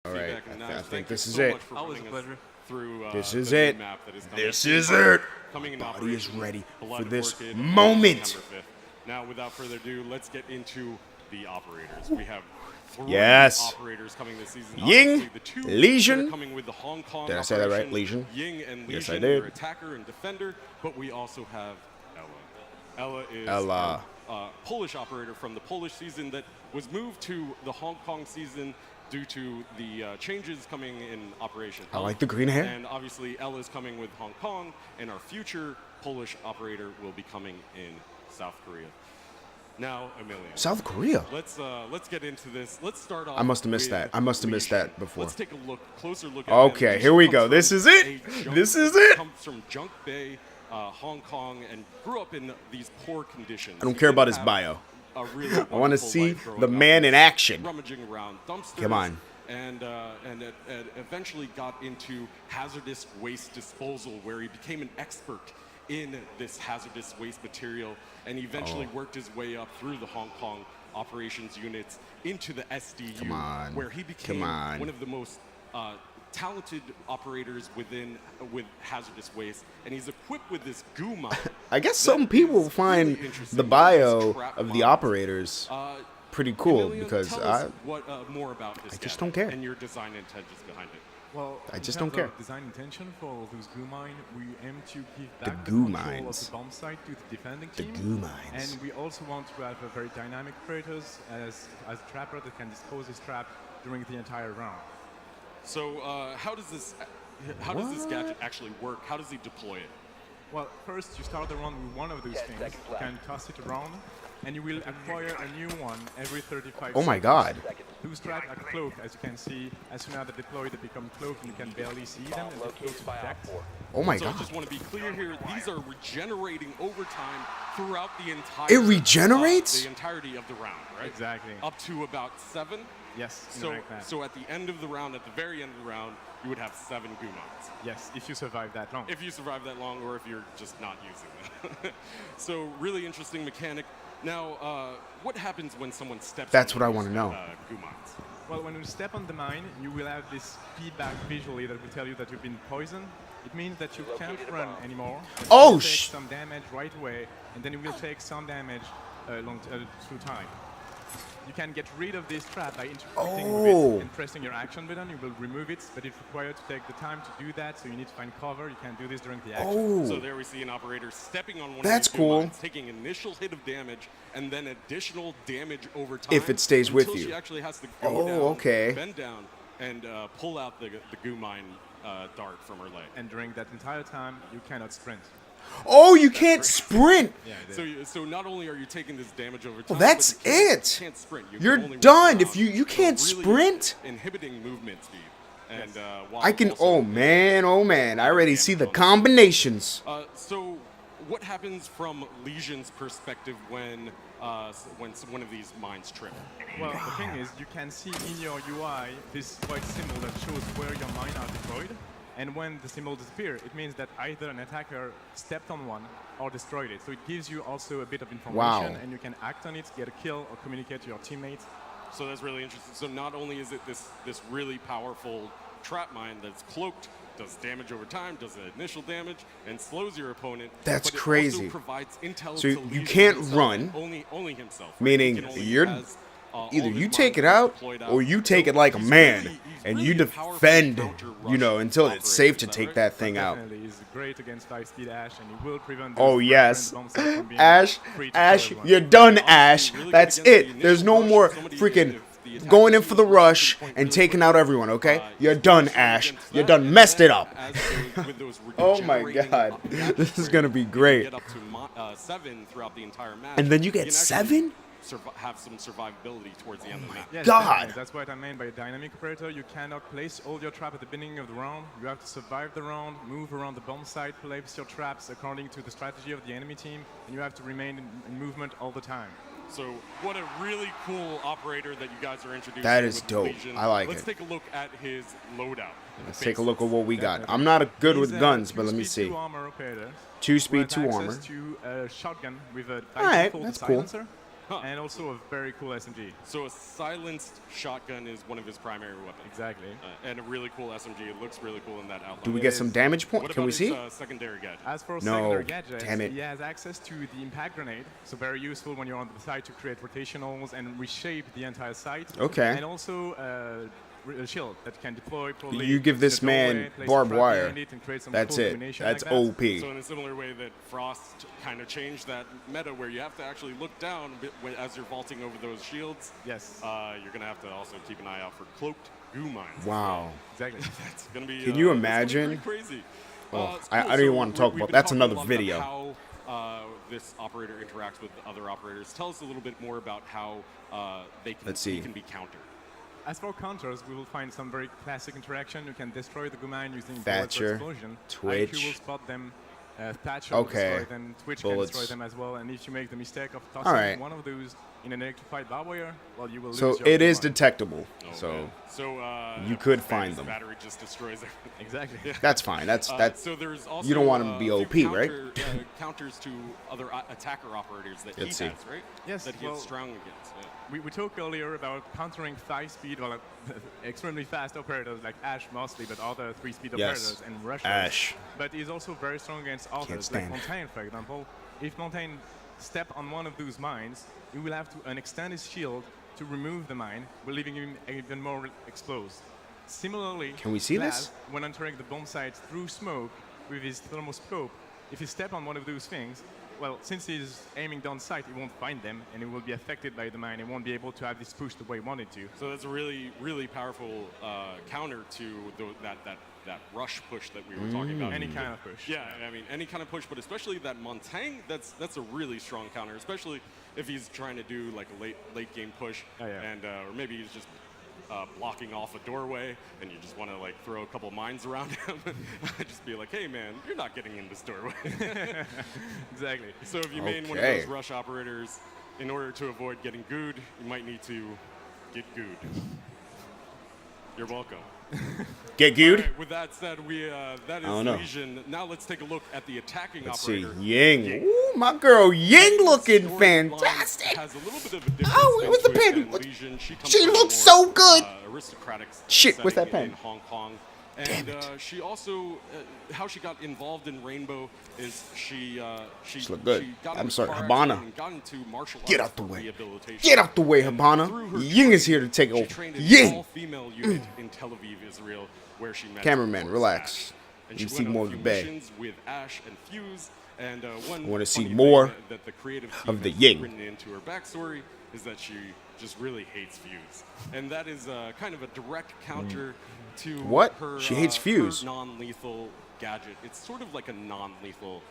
All right, feedback. I think this is so it. much for Always a putting us pleasure. Through, This the is new it. map that is coming. This is it. Coming in Body is operation, ready Blood for this Orchid on moment. September 5th. Now, without further ado, let's get into the operators. We have three Yes. operators coming this season. Ying, Obviously, the two Lesion. that are coming with the Hong Kong Did I say that right? operation, Lesion? Ying and Lesion, Yes, I did. your attacker and defender. But we also have Ella. Ella is Ella. a Polish operator from the Polish season that was moved to the Hong Kong season due to the changes coming in Operation I Health. like the green hair. And obviously, Ella's coming with Hong Kong, and our future Polish operator will be coming in South Korea. Now, Emilio. South Korea. Let's get into this. Let's start off. I must have missed with that. I must have missed Lesion. that before. Let's take a closer look at Okay, him. here we Lesion go. comes This from is it. a junk- This is it. Comes from Junk Bay, Hong Kong, and grew up in these poor conditions. I don't He care about didn't his have bio. a really I want to wonderful see life growing the up. man in action. Rummaging around dumpsters. Come on. And it eventually got into hazardous waste disposal, where he became an expert in this hazardous waste material, and eventually worked his way up through the Hong Kong operations units into the SDU, Come on. where he became Come on. one of the most talented operators with hazardous waste, and he's equipped with this goo mine. I guess some people find the bio of the operators pretty cool Emilio, because tell us more about this I just gadget don't care. and your design intentions behind it. Well, I in just terms don't care. of design intention for those goo mine, we aim to give The back goo control mines. of the bomb site to the defending The team. goo mines. And we also want to have a very dynamic operators as a trapper that can dispose his trap during the entire round. So how does this gadget actually work? How does he deploy it? Well, first you start the round with one of those things. You can toss it around, and you will acquire a new one every 35 Oh my seconds. God. Those traps are cloaked, as you can see. As soon as they deploy, they become cloaked, and you can barely see them, and they float to project. Oh my So I God. just want to be clear here. These are regenerating over time throughout the entire. It regenerates? the entirety of the round, right? Exactly. Up to about 7. Yes. in So like that. so at the end of the round, at the very end of the round, you would have 7 goo mines. Yes, if you survive that long. If you survive that long, or if you're just not using them. So really interesting mechanic. Now, what happens when someone steps? That's on what I those, wanna know. Goo mines. Well, when you step on the mine, you will have this feedback visually that will tell you that you've been poisoned. It means that you can't run anymore. Oh, You will take some damage right away, and then you will take some damage through time. You can get rid of this trap by interacting with Oh. it and pressing your action button. You will remove it, but it's required to take the time to do that, so you need to find cover. You can't do this during the action. So Oh. there we see an operator stepping on one That's of these goo cool. mines, taking initial hit of damage, and then additional damage over time. If it stays with until you. She actually has to go Oh, down, okay. bend down, and pull out the goo mine dart from her leg. And during that entire time, you cannot sprint. Oh, you can't sprint. Yeah, So not only are you taking this damage over time, Well, that's but you can't- it. You can't sprint. You You're can only walk done. around. If you can't So really sprint. inhibiting movement speed. And while I can. also- Oh man. I already see the combinations. So what happens from Lesion's perspective when one of these mines trip? Well, the thing is, you can see in your UI this white symbol that shows where your mine are deployed. And when the symbol disappears, it means that either an attacker stepped on one or destroyed it. So it gives you also a bit of information, Wow. and you can act on it, get a kill, or communicate to your teammates. So that's really interesting. So not only is it this really powerful trap mine that's cloaked, does damage over time, does the initial damage, and slows your opponent. That's but it crazy. Also provides intel So to you Lesion can't himself, run, Only himself. right? meaning He can only you're- has, all Either of you his take it mines out, deployed or you out. take So it like a he's man, really- he's and really you a powerful defend, counter-rush until it's operator, safe to is that take right? that thing out. Definitely, he's great against 5-speed Ash, and he will prevent. Oh those yes, different bomb sites from being Ash, free to Ash, kill everyone. you're done, Honestly, Ash. really good That's against the it. There's initial no rush. more Somebody, freaking if the attacker going in sees for the the rush, rush can point and really taking quick. out everyone. Okay, you're He's done, really strong Ash. against You're that, done. and Messed then it up. as with those Oh my regenerating God, damage this is rates, gonna be you can great. Get up to 7 throughout the entire match. And then you get can actually 7? Have some survivability towards the end of the match. Yes, God. definitely. That's what I mean by a dynamic operator. You cannot place all your trap at the beginning of the round. You have to survive the round, move around the bomb site, place your traps according to the strategy of the enemy team, and you have to remain in movement all the time. So what a really cool operator that you guys are introducing. That is with dope. Lesion. I like Let's it. take a look at his loadout. Let's take a look at what we got. I'm not good with guns, but let me see. 2 armor operator. 2 speed, With 2 access armor. to a shotgun with a Alright, default that's cool. silencer. and also a very cool SMG. So a silenced shotgun is one of his primary weapons. Exactly. And a really cool SMG. It looks really cool in that outline. Do we get some damage points? What Can we about see? his secondary gadget? As for No, secondary gadgets, damn it. he has access to the impact grenade, so very useful when you're on the site to create rotationals and reshape the entire site. Okay. And also a shield that can deploy probably. You give this in the doorway, man place a barbed trap wire. behind it and create some That's cool it. illumination That's like that. OP. So in a similar way that Frost kind of changed that meta where you have to actually look down as you're vaulting over those shields. Yes. You're going to have to also keep an eye out for cloaked goo mines. Wow. Exactly. That's going to be. Can you it's gonna be imagine? pretty crazy. Oh, It's I cool. don't even So want to talk we've about been that's talking a another lot about video. How this operator interacts with other operators. Tell us a little bit more about how Let's see. he can be countered. As for counters, we will find some very classic interaction. You can destroy the goo mine using Thatcher, bullets for explosion. Twitch. IQ will spot them. Thatcher Okay. will destroy them. Twitch Bullets. can destroy them as well. And if you make the mistake of All tossing right. one of those in an electrified barbed wire, well, you will So lose your it is goo mine. detectable. Oh, So man. So you could his find them. Battery just destroys everything. Exactly. that's fine. That's So there's also you don't want him to be a OP, few right? counters to other attacker operators that Let's he see. has, right? Yes, That he well, is strong against. Yeah. We talked earlier about countering 5-speed, well, extremely fast operators like Ash mostly, but other 3-speed Yes. operators and rushers. Ash. But he's also very strong against others, like stand. Montaigne, for example. If Montaigne step on one of those mines, you will have to extend his shield to remove the mine, leaving him even more exposed. Similarly, Can we see Glaz, this? when entering the bomb site through smoke with his thermoscope, if he step on one of those things, well, since he's aiming down sight, he won't find them, and he will be affected by the mine. He won't be able to have this push the way he wanted to. So that's a really, really powerful counter to that rush push that we were talking about. Any kind of push. Yeah, I mean, any kind of push, but especially that Montaigne, that's a really strong counter, especially if he's trying to do like a late game push, Oh, yeah. and or maybe he's just blocking off a doorway, and you just want to like throw a couple mines around him. Just be like, hey man, you're not getting in this doorway. Exactly. So if you main one of Okay. those rush operators, in order to avoid getting gooed, you might need to get gooed. You're welcome. Get gooed. All right, with that said, that don't is know. Lesion. Now let's take a look at the attacking Let's see. operator. Ying. Ooh, my girl Ying looking Storyline fantastic. Has a little bit of a difference Oh, it was the to it pen. than Lesion. She comes She from a looks more, so good. Aristocratic Shit, setting what's that pen? in Hong Kong. And Damn it. she also, how she got involved in Rainbow is she look good. She got I'm into sorry, car Habana. accident and got into martial Get arts out the for way. rehabilitation. Get out the way, And Habana. through her Ying is here to take She over. trained in an Ying. all-female unit in Tel Aviv, Israel, where she met. Cameraman, of course, relax. Ash. And You she see went on more a of the few bay. missions with Ash and Fuse. And one wanna see funny more thing that the creative team of the has Ying. written into her backstory is that she just really hates Fuse, and that is kind of a direct counter to What? her. She hates her Fuse? non-lethal gadget. It's sort of like a non-lethal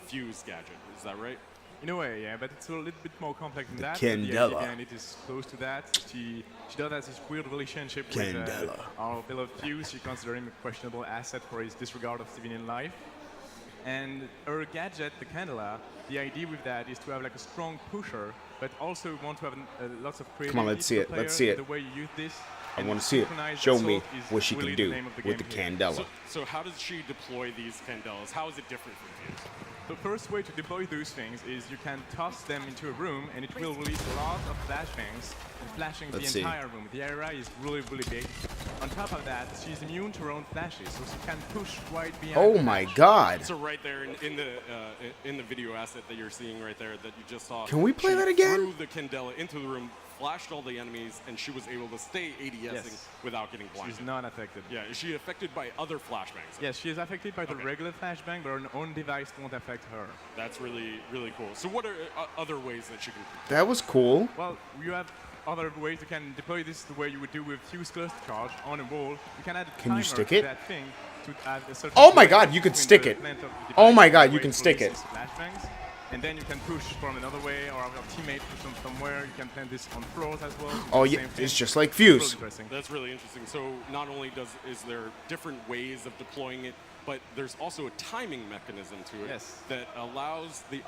Fuse gadget. Is that right? In a way, yeah, but it's a little bit more complex than that. Candela. The idea behind it is close to that. She does have this weird relationship with Candela. our beloved Fuse. She considers him a questionable asset for his disregard of civilian life. And her gadget, the Candela, the idea with that is to have like a strong pusher, but also want to have lots of creativity. Come on, let's see to it, the let's player see in it. The way you use this. I and want to see it. synchronized Show me assault is what she really can do the name of the with the game here. Candela. So how does she deploy these Candelas? How is it different from Fuse? The first way to deploy those things is you can toss them into a room and it will release a lot of flashbangs, flashing Let's the see. entire room. The area is really, really big. On top of that, she's immune to her own flashes, so she can push right behind. Oh the my flash. God. So right there in the video asset that you're seeing right there that you just saw. Can we play she that again? Threw the Candela into the room, flashed all the enemies, and she was able to stay ADSing Yes. without getting blinded. She's not affected. Yeah, is she affected by other flashbangs? Yes, she is affected by the Okay. regular flashbang, but her own device won't affect her. That's really, really cool. So what are other ways that she can? That was cool. Well, you have other ways you can deploy this the way you would do with fuse cluster charge on a wall. You can add a Can you timer stick to it? that thing to add a certain Oh my delay God, you can between stick the it. length of the Oh device my and God, the you way can it stick it. releases flashbangs. And then you can push from another way, or have your teammate push from somewhere. You can plant this on floors as well. Oh The yeah, same thing. it's just like Really Fuse. interesting. That's really interesting. So not only is there different ways of deploying it, but there's also a timing mechanism to it Yes. that allows the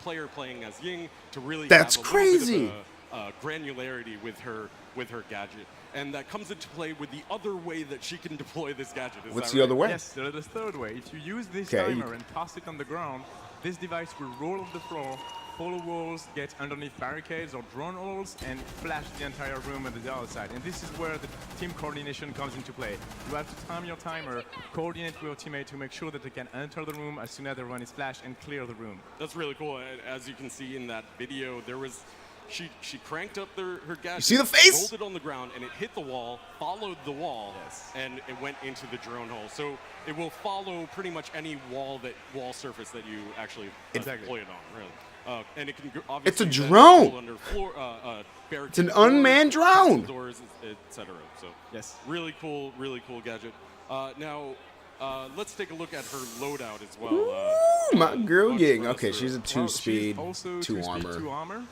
player playing as Ying to really That's have a little crazy. bit of granularity with her gadget, and that comes into play with the other way that she can deploy this gadget. Is What's that the right? other way? Yes, the third way. If you use this Okay, you timer and toss it on the ground, this device will roll off the floor, follow walls, get underneath barricades or drone holes, and flash the entire room on the other side. And this is where the team coordination comes into play. You have to time your timer, coordinate with your teammate to make sure that they can enter the room as soon as everyone is flashed and clear the room. That's really cool. As you can see in that video, there was she cranked up her gadget. You see the face? Rolled it on the ground, and it hit the wall, followed the wall, and it went into the drone hole. So it will follow pretty much any wall surface that you actually deploy it on, really. And it can obviously It's a drone. Under floor, It's an unmanned drone. Doors, etc. So Yes. really cool gadget. Now. Let's take a look at her loadout as well. Ooh, my girl Ying. Okay, through. she's a 2-speed, Well, she's also 2 2-speed, armor. 2 armor.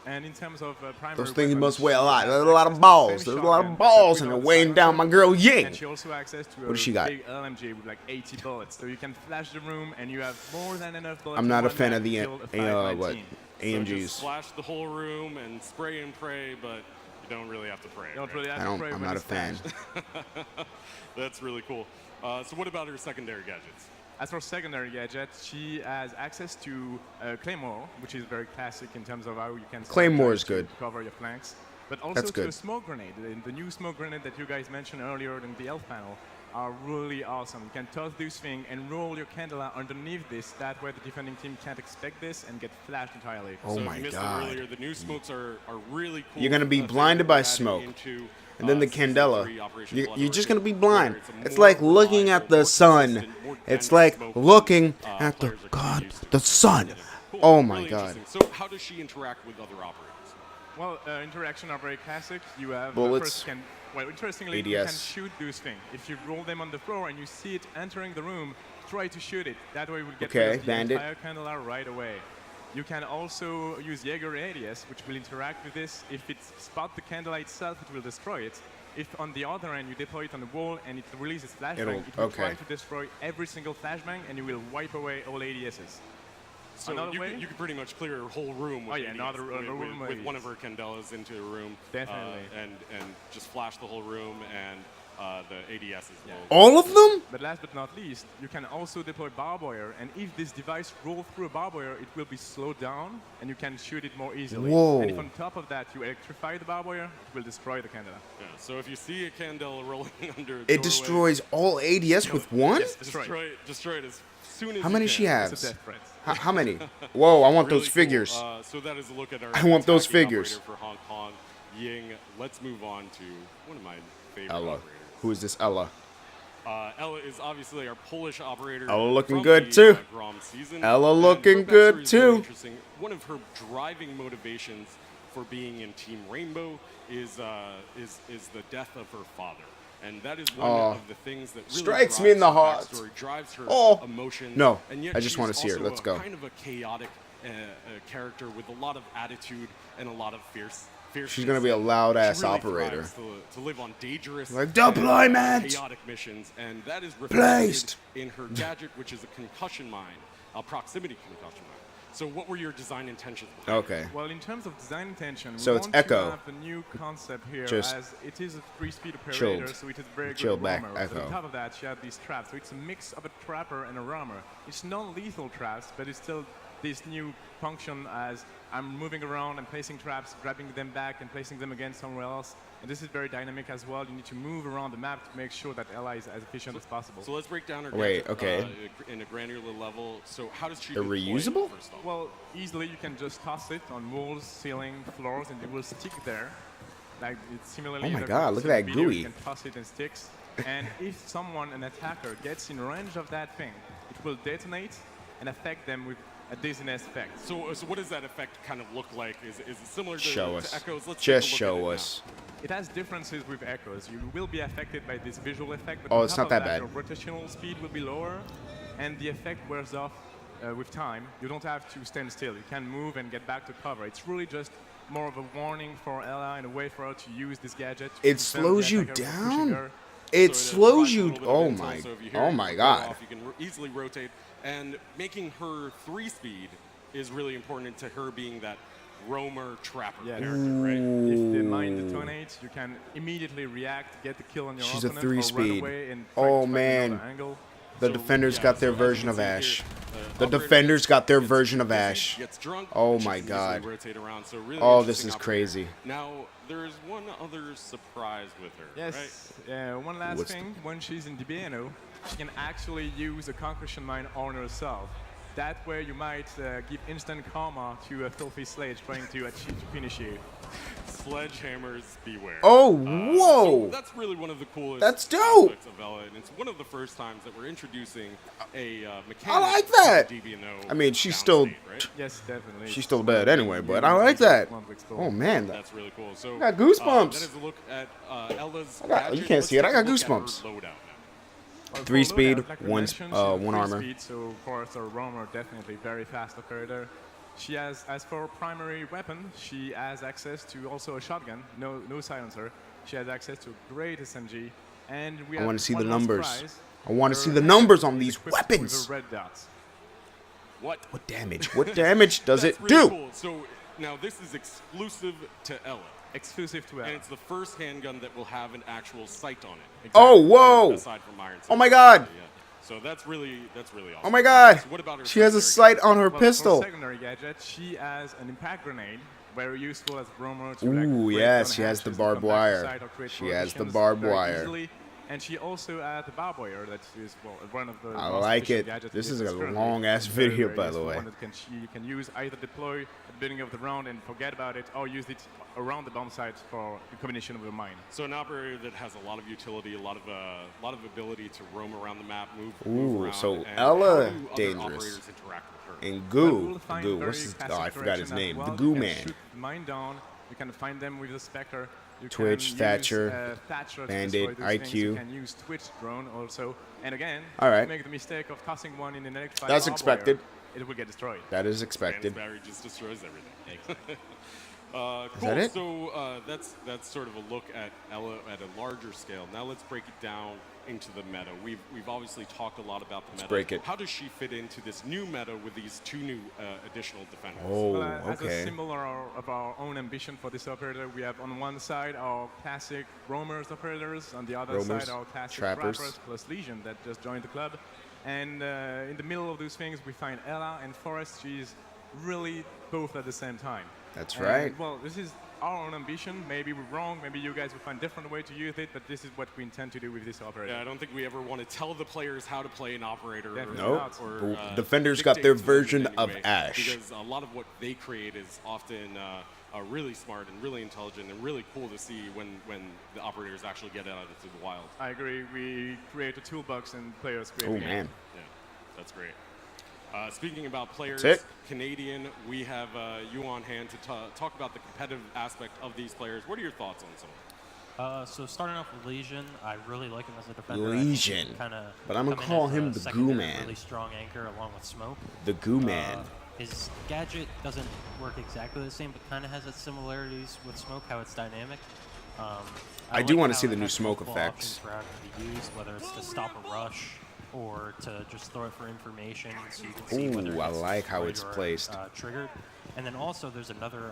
And in terms of primary Those things weapons, must weigh a she lot. has There's a lot of access to balls. same There's a lot of shotgun, balls, but and they're without weighing down my girl Ying. And she also has access to What does she got? big LMG with like 80 bullets. So you can flash the room and you have more than enough bullets. I'm not to a fan one of the man to kill a 5-man team. So AMGs. just flash the whole room and spray and pray, but you don't really have to pray. You don't right? really have to pray I'm when not a it's fan. flashed. That's really cool. So what about her secondary gadgets? As for secondary gadgets, she has access to Claymore, which is very classic in terms of how you can Claymore is to good. cover your flanks. But also That's to a good. smoke grenade. The new smoke grenade that you guys mentioned earlier in the elf panel are really awesome. You can toss this thing and roll your candela underneath this. That way the defending team can't expect this and get flashed entirely. Oh so my you missed God. It earlier. The new smokes are really cool. You're gonna be They're blinded by added smoke. into, And then the Season candela. 3 Operation Blood You're just Orchid, gonna be blind. where a It's more like looking at reliable, the more sun. consistent, more It's dynamic like smoke looking than, at the players are God, used to. the sun. Cool. Oh my Really God. interesting. So how does she interact with other operators? Well, interaction are very classic. You have Bullets. first interestingly, you can ADS. shoot those things. If you roll them on the floor and you see it entering the room, try to shoot it. That way, we'll get Okay, rid of the bandit. entire candela right away. You can also use Jaeger ADS, which will interact with this. If it spots the candela itself, it will destroy it. If on the other end you deploy it on the wall and it releases flashbang, it will try to destroy every single flashbang and you will wipe away all ADSs. So Another you, way? you could pretty much clear her whole room with, Oh, yeah, ADS, room with with one of her candelas into a room. Definitely. And just flash the whole room and the ADSs will. All of them? But last but not least, you can also deploy barbed wire, and if this device rolls through a barbed wire, it will be slowed down, and you can shoot it more easily. Whoa. And if on top of that you electrify the barbed wire, it will destroy the candela. Yeah, so if you see a candela rolling under a It doorway, destroys all ADS with one? Yes, destroy it. destroy it as soon as How you many can. she It's has? a death threat. How many? Whoa, I want Really those cool. figures. So that is a look at our I want those attacking figures. operator for Hong Kong, Ying. Let's move on to one of my favorite Ella. operators. Who is this Ella? Ella is obviously our Polish operator. Ella looking from good, the, too. Grom season. Ella And looking her good, backstory is very too. interesting. One of her driving motivations for being in Team Rainbow is the death of her father. And that is one Aw. of the things that really Strikes me in the drives her heart. backstory, drives her Oh. emotions. No, and yet I just she's wanna see her. also Let's go. kind of a chaotic character with a lot of attitude and a lot of fierceness. She's gonna be a loud-ass She really operator. thrives to live on dangerous Like, and deployment! chaotic missions, and that is reflected Placed! in her gadget, which is a concussion mine, a proximity concussion mine. So what were your design intentions behind it? Okay. Well, in terms of design intention, So we it's want Echo. to have the new concept here Just as it is a 3-speed operator, chilled. so it is very good Chilled back, rammer. But Echo. on top of that, you have these traps, so it's a mix of a trapper and a rammer. It's non-lethal traps, but it's still this new function as I'm moving around and placing traps, grabbing them back and placing them again somewhere else. And this is very dynamic as well. You need to move around the map to make sure that Ella is as efficient as possible. So let's break down her Wait, gadget, okay. in a granular level. So how does she They're deploy reusable? first off? Well, easily you can just toss it on walls, ceiling, floors, and it will stick there. Like it's similarly. Oh my like God, we look said at in that the video, gooey. You can toss it and sticks. And if someone, an attacker, gets in range of that thing, it will detonate and affect them with a dizziness effect. So what does that effect kind of look like? Is it similar to, Show to us. Echoes? Let's Just take a look show at it us. It has differences with echoes. You will be affected by this visual effect, but Oh, on it's top not of that bad. Your rotational speed will be lower, and the effect wears off with time. You don't have to stand still. You can move and get back to cover. It's really just more of a warning for Ella and a way for her to use this gadget. To It prevent slows the you attacker from down? pushing her. It So slows provides a you. little bit of Oh intel, my. so if you hear Oh it my go God. off, you can easily rotate, and making her 3-speed is really important to her being that roamer trapper Yeah. character, right? If the mine detonates, you can immediately react, get the kill on your She's a opponent, or run 3-speed. away and try Oh, to find man. another angle. The defenders got their version of Ash. The defenders got their version of Ash. Oh my god. Oh, this is crazy. Now, there is one other surprise with her. Yes. One last thing. When she's in DBNO, she can actually use a concussion mine on herself. That way, you might give instant karma to a filthy sledge trying to finish you. Sledgehammers beware. Oh, whoa! So that's really one of the coolest That's dope. aspects of Ella, and it's one of the first times that we're introducing a mechanic. I like that. to DBNO I mean, she's still downstate, right? Yes, definitely. she's still dead anyway, but I like that. Oh man, That's really cool. So I got goosebumps. that is a look at Ella's. You gadget. can't see it. I Let's got take a look at goosebumps. her loadout now. 3 speed, Like we one mentioned, she's 3 armor. Speed, so of course, our roamer definitely very fast operator. She has, as for primary weapon, she has access to also a shotgun, no silencer. She has access to a great SMG, and we I have want to see the one last numbers. prize. I want to Her see the head numbers on is these equipped weapons. with a red dots. What? What damage? What damage does That's it really do? Cool. So now this is exclusive to Ella. Exclusive to And Ella. it's the first handgun that will have an actual sight on it. Oh, whoa! Aside from iron Oh my sights. god! Yeah. So that's really awesome. Oh my god! So what about her She has a secondary sight on her Well, pistol. For secondary gadget, she has an impact grenade, very useful as roamer to Ooh, break yes, down she has the hatches and barbed come back to wire. site or create She has the collisions barbed very wire. easily. And she also has the barbed wire that is one of the I most like efficient it. gadgets This in is this a currently. long-ass Very, video, very by the useful way. one that you can use either deploy at the beginning of the round and forget about it, or use it around the bomb site for the combination with a mine. So an operator that has a lot of utility, a lot of ability to roam around the map, move Ooh, around. so and Ella how do other dangerous. operators interact with her? And Well, Goo, we'll find Goo, very what's his? passive Oh, I forgot his correction as name. well. The You Goo can Man. shoot mine down. You can find them with the Spectre. You Twitch, can Thatcher, use, Thatcher to Bandit, destroy those things. You IQ. can use Twitch drone also. And again, All right. if you make the mistake of tossing one in an electrified That's barbed expected. wire, it will get destroyed. That is expected. Battery just destroys everything. Cool. that it? So that's sort of a look at Ella at a larger scale. Now let's break it down into the meta. We've obviously talked a lot about the meta. break it. How does she fit into this new meta with these 2 new additional defenders? Oh, Well, as a okay. symbol of our own ambition for this operator, we have on one side our classic roamers operators, on the other Roamers, side our classic trappers. trappers plus Lesion that just joined the club. And in the middle of those things, we find Ella and Forrest. She's really both at the same time. That's And, right. Well, this is our own ambition. Maybe we're wrong. Maybe you guys will find different way to use it, but this is what we intend to do with this operator. Yeah, I don't think we ever want to tell the players how to play an operator. Definitely Nope. not. Or, Defenders got their dictate to them in version any of way, Ash. Because a lot of what they create is often really smart and really intelligent and really cool to see when the operators actually get out into the wild. I agree. We create a toolbox and players create Oh the game. man. Yeah, that's great. Speaking about players, That's it. Canadian, we have you on hand to talk about the competitive aspect of these players. What are your thoughts on some of them? So starting off with Lesion, I really like him as a defender. Lesion. But I'm gonna call him the Goo Man. Really strong anchor along with Smoke. The Goo Man. His gadget doesn't work exactly the same, but kind of has its similarities with Smoke, how it's dynamic. I do like wanna how see the it new has Smoke multiple effects. options for how it can be used, whether it's to stop a rush or to just throw it for information, so you can see whether Ooh, I it's like how destroyed it's or, placed. triggered. And then also there's another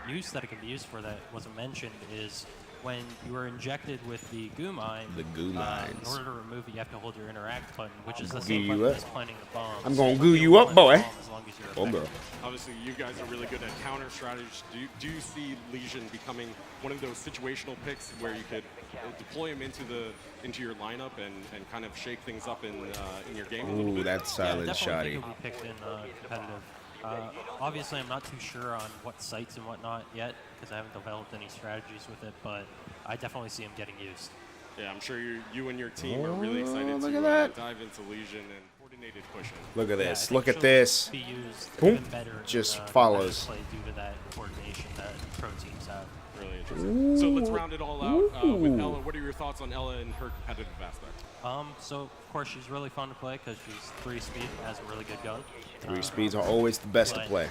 use that it can be used for that wasn't mentioned is when you are injected with the goo mine. The goo in mines. order to remove it, you have to hold your interact button, which is the Goo same you button up. as planting the bomb. I'm So gonna you'll goo be you able up, to plant boy. the bomb as long as you're Oh, bro. effective. Obviously, you guys are really good at counter strategy. Do you see Lesion becoming one of those situational picks where you could deploy him into your lineup and kind of shake things up in your game a little Ooh, bit? that's Yeah, silent definitely shoddy. think he'll be picked in competitive. Obviously, I'm not too sure on what sites and whatnot yet because I haven't developed any strategies with it, but I definitely see him getting used. Yeah, I'm sure you and your team are really excited look to at that. dive into Lesion and coordinated pushing. Look at Yeah, I this. think Look at she'll this. Be used Boom. even better Just in, follows. competitive play due to that coordination that pro teams have. Really interesting. So let's round it all out with Ella. What are your thoughts on Ella and her competitive aspect? So of course she's really fun to play because she's 3 speed and has a really good gun. 3 speeds are always the best to But, play.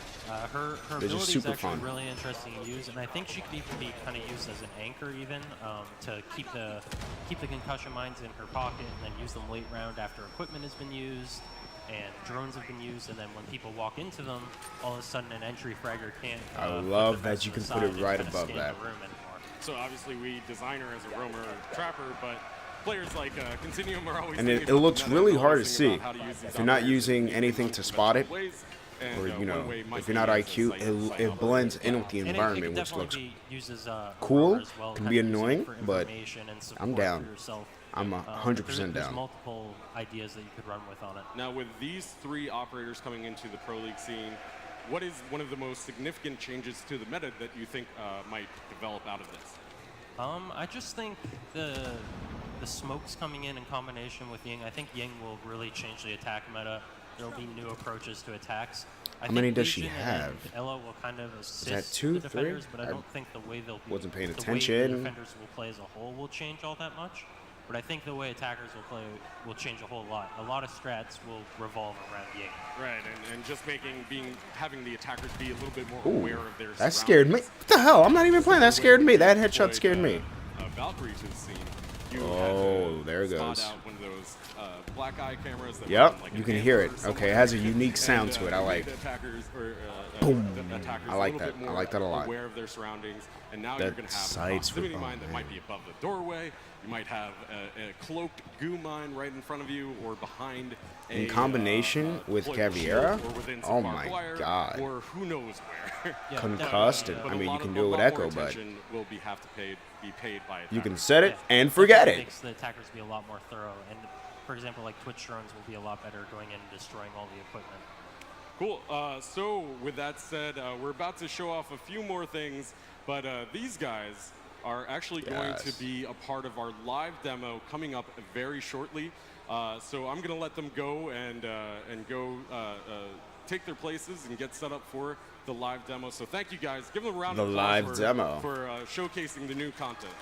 Her They're just ability is super actually fun. really interesting to use, and I think she could even be kind of used as an anchor, even to keep the concussion mines in her pocket, and then use them late round after equipment has been used and drones have been used, and then when people walk into them, all of a sudden an entry fragger can't. I put love the that rest you to the can put it side and right kinda above scan that. the room anymore. So obviously we design her as a roamer trapper, but players like Continuum are always And thinking it about looks the meta really and hard to always thinking see. about how to use these If you're not operators using in anything to conventional spot it, ways. And, or you know, one way might if you're be not as a IQ, silent it blends operator. in with the And environment, it can which definitely looks be used as cool, as well, can kind be of use it annoying, for but information and support I'm down. for yourself. I'm 100% There's down. multiple ideas that you could run with on it. Now, with these 3 operators coming into the Pro League scene, what is one of the most significant changes to the meta that you think might develop out of this? I just think the smokes coming in combination with Ying. I think Ying will really change the attack meta. There will be new approaches to attacks. I How many think does she Lesion have? And Ella will kind of assist that 2, the 3? defenders, but I I don't think the way they'll be, wasn't paying the way attention. the defenders will play as a whole will change all that much. But I think the way attackers will play will change a whole lot. A lot of strats will revolve around Ying. Right, and just having the attackers be a little bit more aware of their That scared me. What the hell? I'm not even playing. That scared me. That headshot scared me. Valkyrie to the scene. You Oh, had to there it spot goes. out one of those black eye cameras that Yep, run like you an can hear amp it. or Okay, it has a somewhere. unique sound And, to it. I you like. made the attackers, or, Boom. the attackers I like a little that. bit I more like that a lot. aware of their surroundings, and now That you're going to have a sides proximity with- mine that oh, might man. be above the doorway. You might have a cloaked goo mine right in front of you, or behind In combination with deployable Caveira? shield, or within Oh some my barbed wire, God. or who knows where. Yeah, Concussed definitely, it. But I a mean, you lot can of- do it a with lot more Echo, but attention will be paid by you can attackers. set it Yeah. and forget It it. makes the attackers be a lot more thorough. And for example, like Twitch drones will be a lot better going in and destroying all the equipment. Cool. So with that said, we're about to show off a few more things, but these guys are actually going to Yes. be a part of our live demo coming up very shortly. So I'm going to let them go and go take their places and get set up for the live demo. So thank you guys. Give them a round The of applause live demo. for showcasing the new content.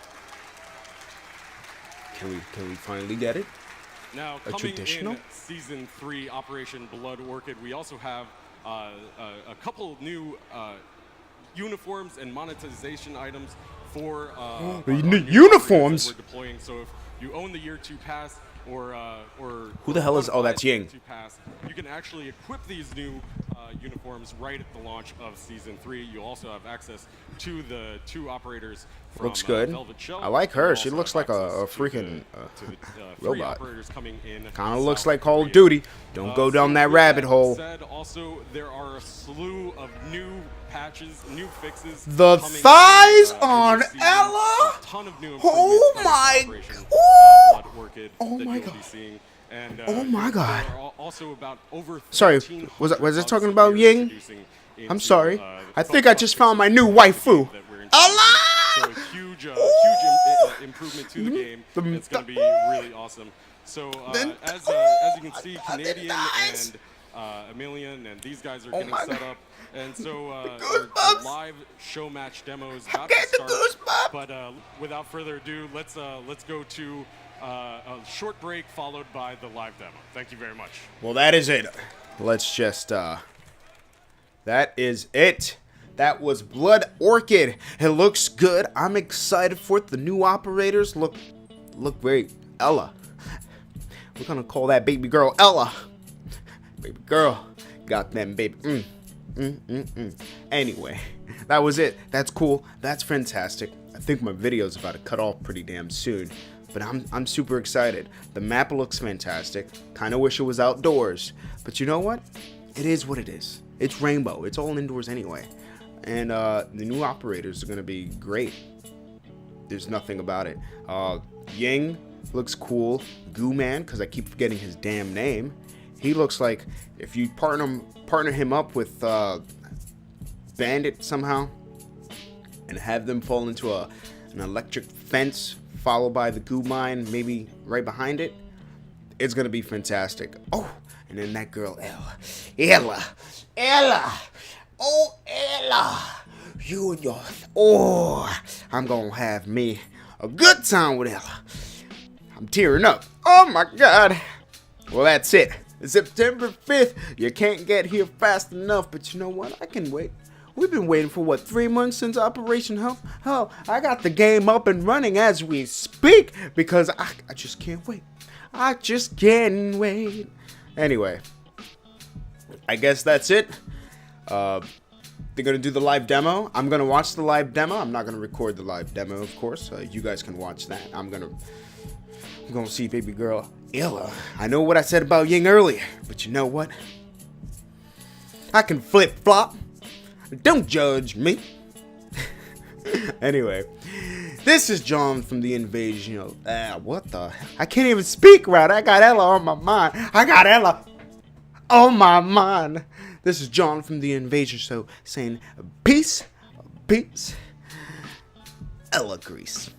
Can we finally get it? Now, A coming traditional? in Season 3, Operation Blood Orchid, we also have a couple new uniforms and monetization items for our The new uniforms? operators that we're deploying. So if you own the Year 2 pass or Who the hell is- oh, that's Ying. 2 pass, you can actually equip these new uniforms right at the launch of Season 3. You'll also have access to the 2 operators from Looks good. Velvet Shell. I like her. You'll She also looks have like a access to freaking the 3 robot. operators coming in. Kind of looks South like Call of Korea. Duty. Don't go down So that with rabbit hole. Said, also, there are a slew of new patches, new fixes. The coming in, thighs in on this season. Ella? A ton of new Oh improvements my- from Operation Ooh. Blood Orchid Oh that my you'll God. be seeing. And, Oh my God. There are also about over Sorry, 1,300 was it bugs talking that about we're Ying? introducing I'm into, sorry. the I think bug I just found my fixes new waifu. that we're introducing. Allah! So a huge improvement to the game. It's going to be really awesome. So as you can see, Canadian and Emilian and these guys are getting my set God. up. And so our goosebumps. live show match demo is about to getting the start. goosebumps. But without further ado, let's go to a short break followed by the live demo. Thank you very much. Well, that is it. Let's just, that is it. That was Blood Orchid. It looks good. I'm excited for it. The new operators look very Ella. We're gonna call that baby girl Ella. Baby girl. Got them, baby. Anyway, that was it. That's cool. That's fantastic. I think my video's about to cut off pretty damn soon. But I'm super excited. The map looks fantastic. Kind of wish it was outdoors. But you know what? It is what it is. It's rainbow. It's all indoors anyway. And the new operators are going to be great. There's nothing about it. Ying looks cool. Goo Man, because I keep forgetting his damn name. He looks like if you partner him up with Bandit somehow and have them fall into an electric fence followed by the goo mine, maybe right behind it, it's gonna be fantastic. Oh, and then that girl Ella, oh Ella, you and your, oh, I'm gonna have me a good time with Ella. I'm tearing up. Oh my God. Well, that's it. September 5th. You can't get here fast enough, but you know what? I can wait. We've been waiting for, what, 3 months since Operation Hell? Hell, I got the game up and running as we speak because I just can't wait. I just can't wait. Anyway, I guess that's it. They're going to do the live demo. I'm going to watch the live demo. I'm not going to record the live demo, of course. You guys can watch that. I'm going to You're gonna see baby girl Ella. I know what I said about Ying earlier, but you know what? I can flip flop. Don't judge me. Anyway, this is John from The Invasion. What the? I can't even speak right. I got Ella on my mind. I got Ella on my mind. This is John from The Invasion Show saying peace, peace, Ella Grease.